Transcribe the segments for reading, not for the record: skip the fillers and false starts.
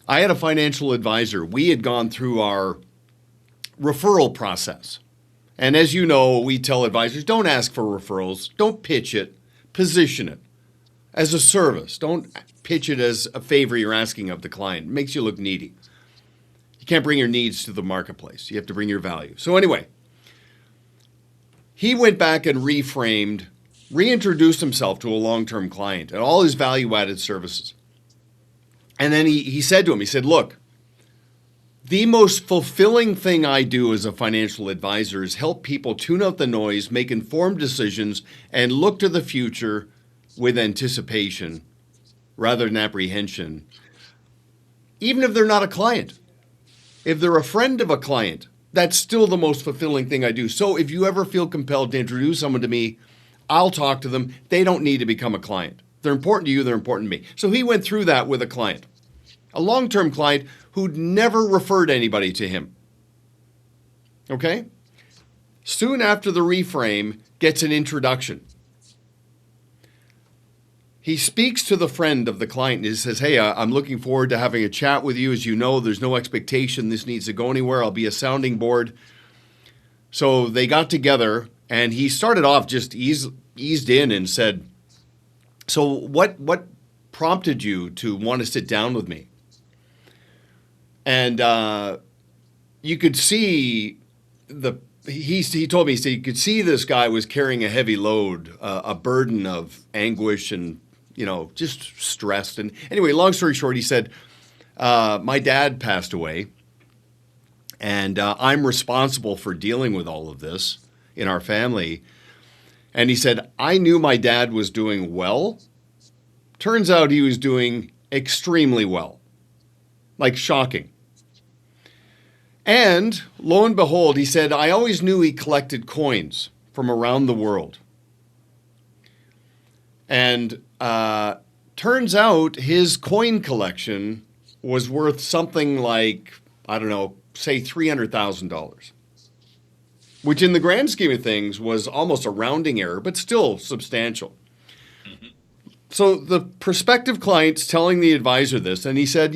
I had a financial advisor. We had gone through our referral process. And as you know, we tell advisors, don't ask for referrals. Don't pitch it. Position it as a service. Don't pitch it as a favor you're asking of the client. It makes you look needy. You can't bring your needs to the marketplace. You have to bring your value. So anyway, he went back and reframed, reintroduced himself to a long-term client and all his value-added services. And then he said to him, he said, look, the most fulfilling thing I do as a financial advisor is help people tune out the noise, make informed decisions, and look to the future with anticipation rather than apprehension, even if they're not a client. If they're a friend of a client, that's still the most fulfilling thing I do. So if you ever feel compelled to introduce someone to me, I'll talk to them. They don't need to become a client. They're important to you, they're important to me. So he went through that with a client, a long-term client who'd never referred anybody to him. Okay? Soon after the reframe, gets an introduction. He speaks to the friend of the client and he says, hey, I'm looking forward to having a chat with you. As you know, there's no expectation this needs to go anywhere. I'll be a sounding board. So they got together and he started off just eased in and said, so what prompted you to want to sit down with me? And you could see he told me, he said you could see this guy was carrying a heavy load, a burden of anguish and, just stressed. And anyway, long story short, he said, my dad passed away and I'm responsible for dealing with all of this in our family. And he said, I knew my dad was doing well. Turns out he was doing extremely well, like shocking. And lo and behold, he said, I always knew he collected coins from around the world. And turns out his coin collection was worth something like, I don't know, say $300,000, which in the grand scheme of things was almost a rounding error, but still substantial. Mm-hmm. So the prospective client's telling the advisor this, and he said,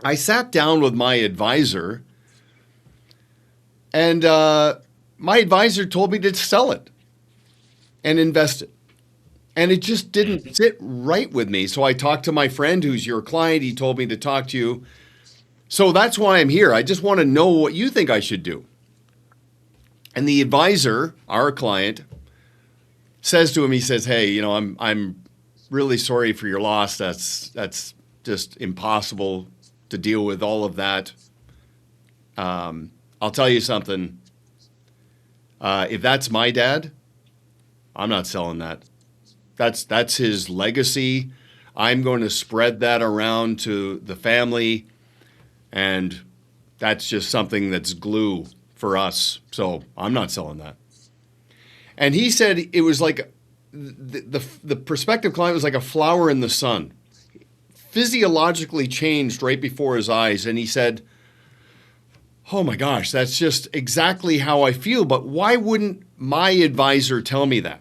I sat down with my advisor, and my advisor told me to sell it and invest it. And it just didn't sit right with me. So I talked to my friend who's your client. He told me to talk to you. So that's why I'm here. I just want to know what you think I should do. And the advisor, our client, says to him, he says, hey, I'm really sorry for your loss. That's just impossible to deal with all of that. I'll tell you something. If that's my dad, I'm not selling that. That's his legacy. I'm going to spread that around to the family, and that's just something that's glue for us. So I'm not selling that. And he said it was like the prospective client was like a flower in the sun, physiologically changed right before his eyes. And he said, oh my gosh, that's just exactly how I feel. But why wouldn't my advisor tell me that?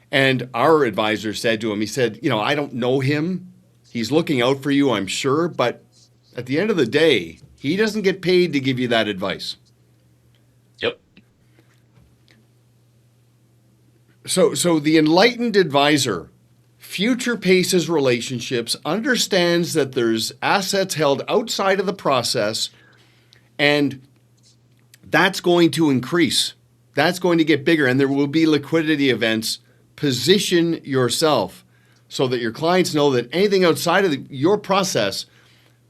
And our advisor said to him, he said, I don't know him. He's looking out for you, I'm sure. But at the end of the day, he doesn't get paid to give you that advice. Yep. So the enlightened advisor future paces relationships, understands that there's assets held outside of the process, and that's going to increase. That's going to get bigger, and there will be liquidity events. Position yourself so that your clients know that anything outside of your process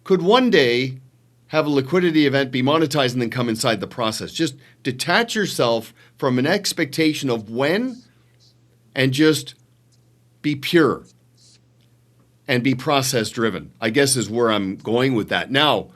could one day have a liquidity event, be monetized, and then come inside the process. Just detach yourself from an expectation of when, and just be pure and be process driven, I guess is where I'm going with that. Now,